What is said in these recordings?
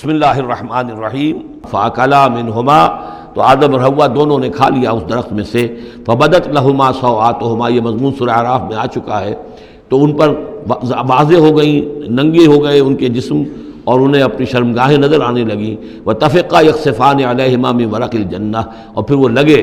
بسم اللہ الرحمن الرحیم فاکلا منہما، تو آدم اور حوا دونوں نے کھا لیا اس درخت میں سے، فبدت لہما سوآتہما، یہ مضمون سورہ اعراف میں آ چکا ہے، تو ان پر واضح ہو گئیں، ننگے ہو گئے ان کے جسم اور انہیں اپنی شرمگاہیں نظر آنے لگیں، وطفقا یخصفان علیہما من ورق الجنہ، اور پھر وہ لگے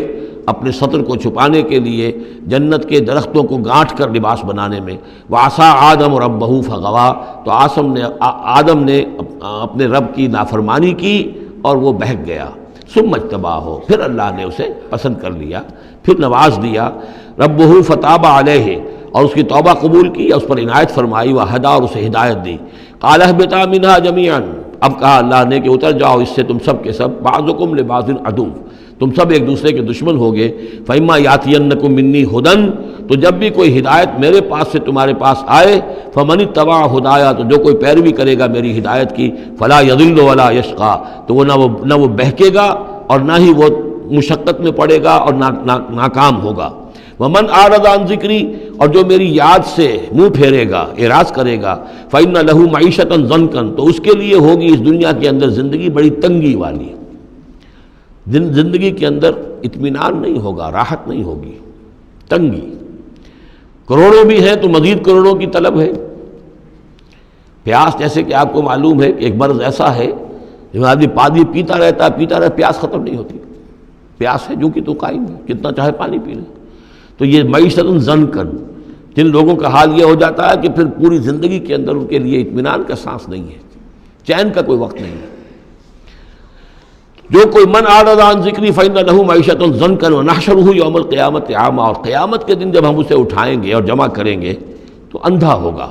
اپنے سطر کو چھپانے کے لیے جنت کے درختوں کو گانٹھ کر لباس بنانے میں، وعصا آدم ربہ فغوا، تو آدم نے اپنے رب کی نافرمانی کی اور وہ بہک گیا، ثم اجتباہ، پھر اللہ نے اسے پسند کر لیا، پھر نواز دیا، ربہ فتاب علیہ، اور اس کی توبہ قبول کی، اس پر عنایت فرمائی، وہدا، اور اسے ہدایت دی، قال اہبطا منہا جمیعا، اب کہا اللہ نے کہ اتر جاؤ اس سے تم سب کے سب، بعضکم لبعض عدو، تم سب ایک دوسرے کے دشمن ہوگے، فإما یاتینکم منی ھدی، تو جب بھی کوئی ہدایت میرے پاس سے تمہارے پاس آئے، فمن اتبع ھدایا، تو جو کوئی پیروی کرے گا میری ہدایت کی، فلا یضل ولا یشقی، تو وہ نہ وہ بہکے گا اور نہ ہی وہ مشقت میں پڑے گا اور ناکام ہوگا، ومن اعرض عن ذکری، اور جو میری یاد سے منہ پھیرے گا، اعراض کرے گا، فإن له معیشۃ ضنکا، تو اس کے لیے ہوگی اس دنیا کے اندر زندگی بڑی تنگی والی، زندگی کے اندر اطمینان نہیں ہوگا، راحت نہیں ہوگی، تنگی، کروڑوں بھی ہیں تو مزید کروڑوں کی طلب ہے، پیاس، جیسے کہ آپ کو معلوم ہے کہ ایک مرض ایسا ہے جو آدمی پانی پیتا رہتا ہے، پیاس ختم نہیں ہوتی، پیاس ہے جو کہ تو قائم ہے، کتنا چاہے پانی پی لے، تو یہ معیشت ضنکن، جن لوگوں کا حال یہ ہو جاتا ہے کہ پھر پوری زندگی کے اندر ان کے لیے اطمینان کا سانس نہیں ہے، چین کا کوئی وقت نہیں ہے، جو کوئی من اعرض عن ذکری فإن له معیشۃ ضنکا ونحشرہ یوم القیامۃ اعمی، اور قیامت کے دن جب ہم اسے اٹھائیں گے اور جمع کریں گے تو اندھا ہوگا،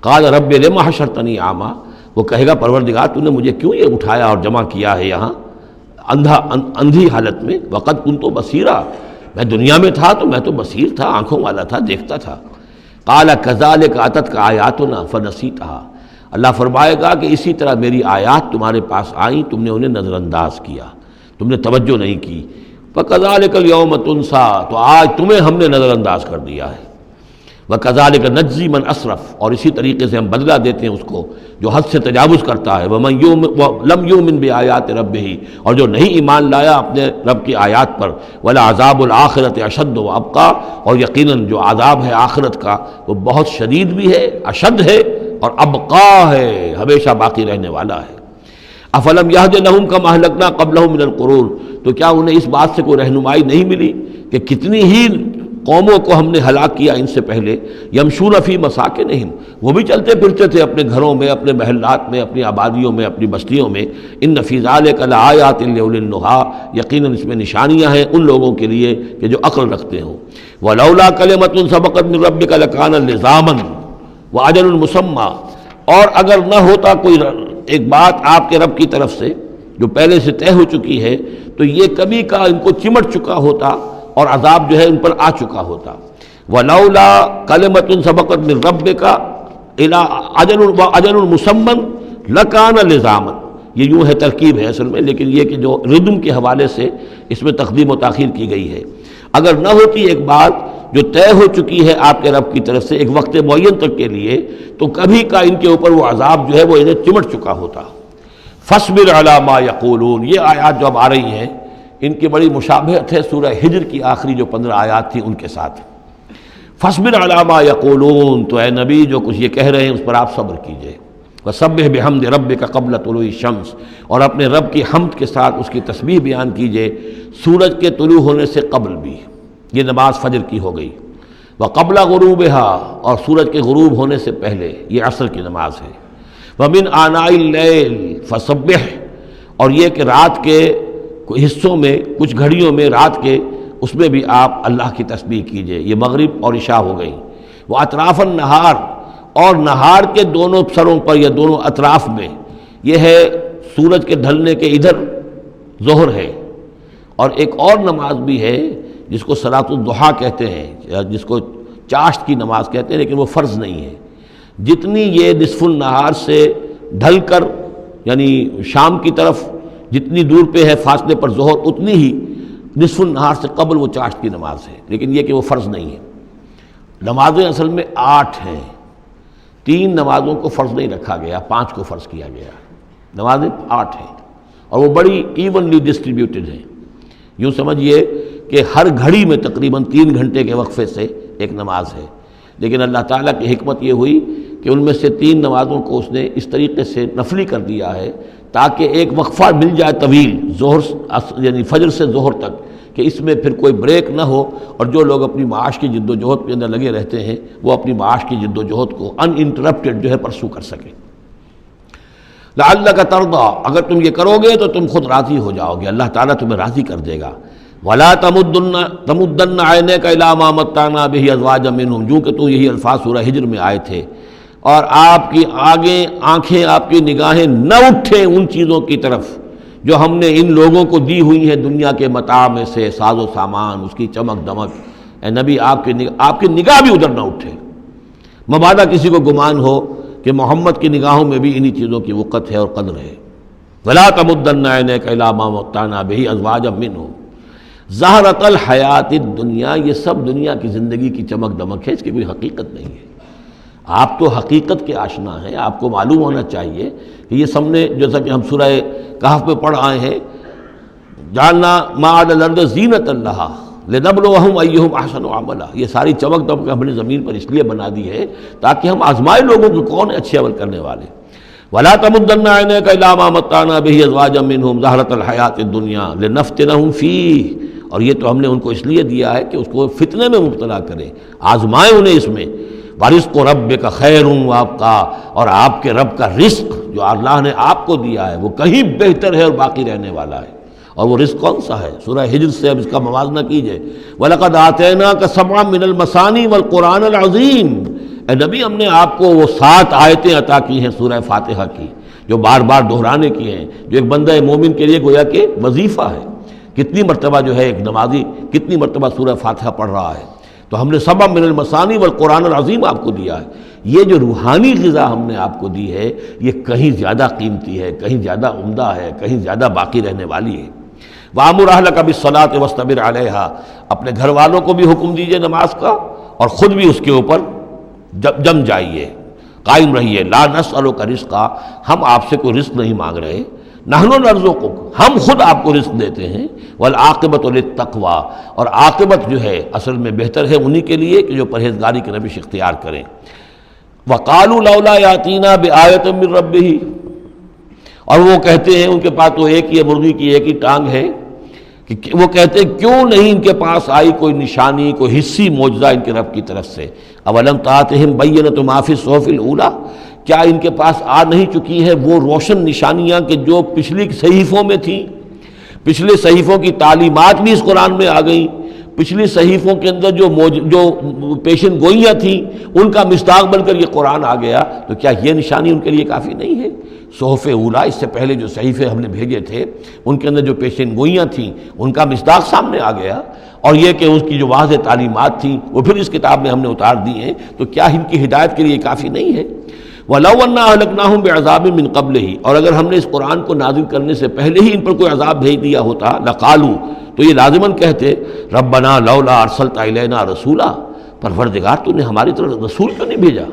قال رب لم حشرتنی اعمی، وہ کہے گا پروردگار تو نے مجھے کیوں یہ اٹھایا اور جمع کیا ہے یہاں اندھی حالت میں، وقد کنت بصیرا، میں دنیا میں تھا تو میں تو بصیر تھا، آنکھوں والا تھا، دیکھتا تھا، قال کذالک اتتک آیاتنا فنسیتھا، اللہ فرمائے گا کہ اسی طرح میری آیات تمہارے پاس آئیں، تم نے انہیں نظر انداز کیا، تم نے توجہ نہیں کی، فکذالک الیوم تنسیٰ، تو آج تمہیں ہم نے نظر انداز کر دیا ہے، وکذالک نجزی من اسرف، اور اسی طریقے سے ہم بدلہ دیتے ہیں اس کو جو حد سے تجاوز کرتا ہے، ومن لم یؤمن بآیات ربہ، اور جو نہیں ایمان لایا اپنے رب کی آیات پر، ولعذاب الآخرۃ اشد وابقیٰ، اور یقیناً جو عذاب ہے آخرت کا وہ بہت شدید بھی ہے، اشد ہے اور ابقا ہے، ہمیشہ باقی رہنے والا ہے، افلم یہد لہم کما اہلکنا قبلہم من القرون، تو کیا انہیں اس بات سے کوئی رہنمائی نہیں ملی کہ کتنی ہی قوموں کو ہم نے ہلاک کیا ان سے پہلے، یمشون فی مساکنہم، وہ بھی چلتے پھرتے تھے اپنے گھروں میں، اپنے محلات میں، اپنی آبادیوں میں، اپنی بستیوں میں، ان فی ذلک لآیات لأولی النہیٰ، یقیناً اس میں نشانیاں ہیں ان لوگوں کے لیے کہ جو عقل رکھتے ہوں، ولولا کلمۃ سبقت من ربک لکان لزاما وأجل مسمى، اور اگر نہ ہوتا کوئی ایک بات آپ کے رب کی طرف سے جو پہلے سے طے ہو چکی ہے تو یہ کبھی کا ان کو چمٹ چکا ہوتا اور عذاب جو ہے ان پر آ چکا ہوتا، ولولا کلمۃ سبقت من ربک الی اجل مسمى لکان لزاما، یہ یوں ہے ترکیب ہے اصل میں، لیکن یہ کہ جو ردم کے حوالے سے اس میں تقدیم و تاخیر کی گئی ہے، اگر نہ ہوتی ایک بات جو طے ہو چکی ہے آپ کے رب کی طرف سے ایک وقت معین تک کے لیے، تو کبھی کا ان کے اوپر وہ عذاب جو ہے وہ انہیں چمٹ چکا ہوتا، فاصبر علی ما یقولون، یہ آیات جو اب آ رہی ہیں ان کی بڑی مشابہت ہے سورہ ہجر کی آخری جو 15 آیات تھی ان کے ساتھ، فاصبر علی ما یقولون، تو اے نبی جو کچھ یہ کہہ رہے ہیں اس پر آپ صبر کیجئے، وسبح بحمد ربک قبل طلوع الشمس، اور اپنے رب کی حمد کے ساتھ اس کی تسبیح بیان کیجئے سورج کے طلوع ہونے سے قبل بھی، یہ نماز فجر کی ہو گئی، وقبل غروبها، اور سورج کے غروب ہونے سے پہلے یہ عصر کی نماز ہے، ومن آناء اللیل فسبح، اور یہ کہ رات کے حصوں میں کچھ گھڑیوں میں رات کے اس میں بھی آپ اللہ کی تسبیح کیجئے، یہ مغرب اور عشاء ہو گئی، واطراف النہار، اور نہار کے دونوں سروں پر یا دونوں اطراف میں، یہ ہے سورج کے ڈھلنے کے ادھر ظہر ہے، اور ایک اور نماز بھی ہے جس کو صلاۃ الضحیٰ کہتے ہیں یا جس کو چاشت کی نماز کہتے ہیں، لیکن وہ فرض نہیں ہے، جتنی یہ نصف النہار سے ڈھل کر یعنی شام کی طرف جتنی دور پہ ہے فاصلے پر ظہر، اتنی ہی نصف النہار سے قبل وہ چاشت کی نماز ہے، لیکن یہ کہ وہ فرض نہیں ہے۔ نمازیں اصل میں 8 ہیں، 3 نمازوں کو فرض نہیں رکھا گیا، 5 کو فرض کیا گیا، نمازیں 8 ہیں اور وہ بڑی ایونلی ڈسٹریبیوٹڈ ہیں. یوں سمجھیے کہ ہر گھڑی میں تقریباً 3 گھنٹے کے وقفے سے ایک نماز ہے. لیکن اللہ تعالیٰ کی حکمت یہ ہوئی کہ ان میں سے 3 نمازوں کو اس نے اس طریقے سے نفلی کر دیا ہے تاکہ ایک وقفہ مل جائے طویل ظہر یعنی فجر سے ظہر تک، کہ اس میں پھر کوئی بریک نہ ہو، اور جو لوگ اپنی معاش کی جد و جہد کے اندر لگے رہتے ہیں وہ اپنی معاش کی جد و جہد کو ان انٹرپٹڈ جو ہے پرسو کر سکیں. لعلک ترضی، اگر تم یہ کرو گے تو تم خود راضی ہو جاؤ گے، اللہ تعالیٰ تمہیں راضی کر دے گا. ولا تمدن عینیک الی ما متعنا بہ ازواجا منہم، جو کہ تو یہی الفاظ سورہ ہجر میں آئے تھے، اور آپ کی آنکھیں آپ کی نگاہیں نہ اٹھیں ان چیزوں کی طرف جو ہم نے ان لوگوں کو دی ہوئی ہیں دنیا کے متاع میں سے، ساز و سامان، اس کی چمک دمک. اے نبی آپ کی نگاہ بھی ادھر نہ اٹھے، مبادا کسی کو گمان ہو کہ محمد کی نگاہوں میں بھی انہی چیزوں کی وقت ہے اور قدر ہے. ولا تمدن عینیک الی ما متعنا بہ ازواجا منہم زہرۃ الحیات الدنیا، یہ سب دنیا کی زندگی کی چمک دمک ہے، اس کی کوئی حقیقت نہیں ہے. آپ تو حقیقت کے آشنا ہیں، آپ کو معلوم ہونا چاہیے کہ یہ سب نے، جیسا کہ ہم سورہ کہف میں پڑھ آئے ہیں، جعلنا ما علی الارض زینۃ لہا لنبلوہم ایہم احسن عملا، یہ ساری چمک دمک ہم نے زمین پر اس لیے بنا دی ہے تاکہ ہم آزمائے لوگوں کو کون ہے اچھے عمل کرنے والے. ولا تمدن عینیک الی ما متعنا بہ ازواجا منہم زہرۃ الحیات الدنیا لنفتنہم فیہ، اور یہ تو ہم نے ان کو اس لیے دیا ہے کہ اس کو فتنے میں مبتلا کریں، آزمائیں انہیں اس میں. وَرِزْقُ رَبِّكَ خَيْرٌ وَأَبْقَىٰ، اور آپ کے رب کا رزق جو اللہ نے آپ کو دیا ہے وہ کہیں بہتر ہے اور باقی رہنے والا ہے. اور وہ رزق کون سا ہے؟ سورہ ہجر سے اب اس کا موازنہ کیجئے. وَلَقَدْ آتَيْنَاكَ سَبْعًا مِّنَ الْمَثَانِي وَالْقُرْآنِ الْعَظِيمِ، اے نبی ہم نے آپ کو وہ 7 آیتیں عطا کی ہیں سورہ فاتحہ کی، جو بار بار دہرانے کی ہیں، جو ایک بندہ مومن کے لیے گویا کہ وظیفہ ہے. کتنی مرتبہ جو ہے ایک نمازی کتنی مرتبہ سورہ فاتحہ پڑھ رہا ہے. تو ہم نے سبع من المثانی والقرآن العظیم آپ کو دیا ہے. یہ جو روحانی غذا ہم نے آپ کو دی ہے یہ کہیں زیادہ قیمتی ہے، کہیں زیادہ عمدہ ہے، کہیں زیادہ باقی رہنے والی ہے. وَأَمُرْ أَهْلَكَ بِالصَّلَاةِ وَاصْطَبِرْ عَلَيْهَا، اپنے گھر والوں کو بھی حکم دیجئے نماز کا اور خود بھی اس کے اوپر جم جائیے، قائم رہیے. لا نسألک رزقا، ہم آپ سے کوئی رزق نہیں مانگ رہے، نحن نرزقک، ہم خود آپ کو رزق دیتے ہیں. والعاقبۃ للتقوی، اور عاقبت جو ہے اصل میں بہتر ہے انہی کے لیے کہ جو پرہیزگاری کی روش اختیار کریں. وقالوا لولا یاتینا بآیۃ من ربہ، اور وہ کہتے ہیں ان کے پاس تو ایک ہی مرغی کی ایک ہی ٹانگ ہے، کہ وہ کہتے ہیں کیوں نہیں ان کے پاس آئی کوئی نشانی، کوئی حصی معجزہ ان کے رب کی طرف سے. اولم تاتہم بینۃ ما فی الصحف الاولی، کیا ان کے پاس آ نہیں چکی ہیں وہ روشن نشانیاں کہ جو پچھلی صحیفوں میں تھیں؟ پچھلے صحیفوں کی تعلیمات بھی اس قرآن میں آ گئیں. پچھلی صحیفوں کے اندر جو پیشن گوئیاں تھیں ان کا مصداق بن کر یہ قرآن آ گیا. تو کیا یہ نشانی ان کے لیے کافی نہیں ہے؟ صحف اولیٰ، اس سے پہلے جو صحیفے ہم نے بھیجے تھے ان کے اندر جو پیشن گوئیاں تھیں ان کا مصداق سامنے آ گیا، اور یہ کہ اس کی جو واضح تعلیمات تھیں وہ پھر اس کتاب میں ہم نے اتار دی ہیں. تو کیا ان کی ہدایت کے لیے کافی نہیں ہے؟ وَلَوْ أَنَّا أَهْلَكْنَاهُمْ بِعَذَابٍ مِّن قَبْلِهِ، اور اگر ہم نے اس قرآن کو نازل کرنے سے پہلے ہی ان پر کوئی عذاب بھیج دیا ہوتا، لَقَالُوا، تو یہ لازماً کہتے رَبَّنَا لَوْلَا أَرْسَلْتَ إِلَيْنَا رَسُولًا، پروردگار تو نے ہماری طرف رسول کیوں نہیں بھیجا؟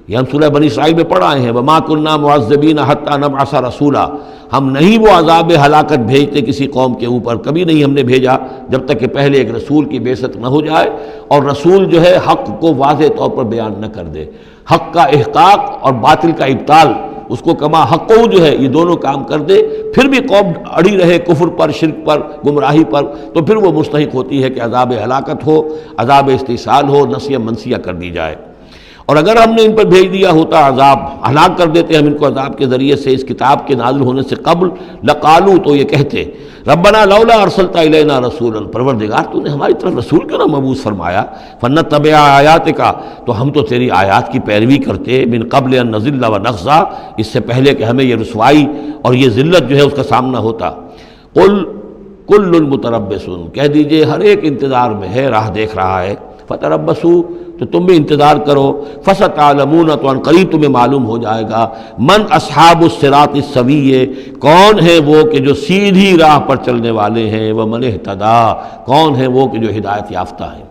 یہ ہم سورہ بنی اسرائیل میں پڑھ آئے ہیں، وَمَا كُنَّا مُعَذِّبِينَ حَتَّىٰ نَبْعَثَ رَسُولًا، ہم نہیں وہ عذاب ہلاکت بھیجتے کسی قوم کے اوپر، کبھی نہیں ہم نے بھیجا جب تک کہ پہلے ایک رسول کی بعثت نہ ہو جائے اور رسول جو ہے حق کو واضح طور پر بیان نہ کر دے. حق کا احقاق اور باطل کا ابطال، اس کو کما حق جو ہے یہ دونوں کام کر دے، پھر بھی قوم اڑی رہے کفر پر، شرک پر، گمراہی پر، تو پھر وہ مستحق ہوتی ہے کہ عذاب ہلاکت ہو، عذاب استحصال ہو، نسیہ منسیہ کر دی جائے. اور اگر ہم نے ان پر بھیج دیا ہوتا عذاب، ہلاک کر دیتے ہم ان کو عذاب کے ذریعے سے اس کتاب کے نازل ہونے سے قبل، لقالو، تو یہ کہتے ربنا لولا ارسلت الینا رسولا، پروردگار تو نے ہماری طرف رسول کیوں نہ مبعوث فرمایا، فنتبع آیاتک، تو ہم تو تیری آیات کی پیروی کرتے، من قبل ان نذل ونخزى، اس سے پہلے کہ ہمیں یہ رسوائی اور یہ ذلت جو ہے اس کا سامنا ہوتا. قل کل متربص، کہہ دیجئے ہر ایک انتظار میں ہے، راہ دیکھ رہا ہے. فتربصوا، تو تم بھی انتظار کرو. فستعلمون، تو ان قریب تمہیں معلوم ہو جائے گا. من اصحاب الصراط السوی، کون ہے وہ کہ جو سیدھی راہ پر چلنے والے ہیں. ومن اہتدی، کون ہے وہ کہ جو ہدایت یافتہ ہیں.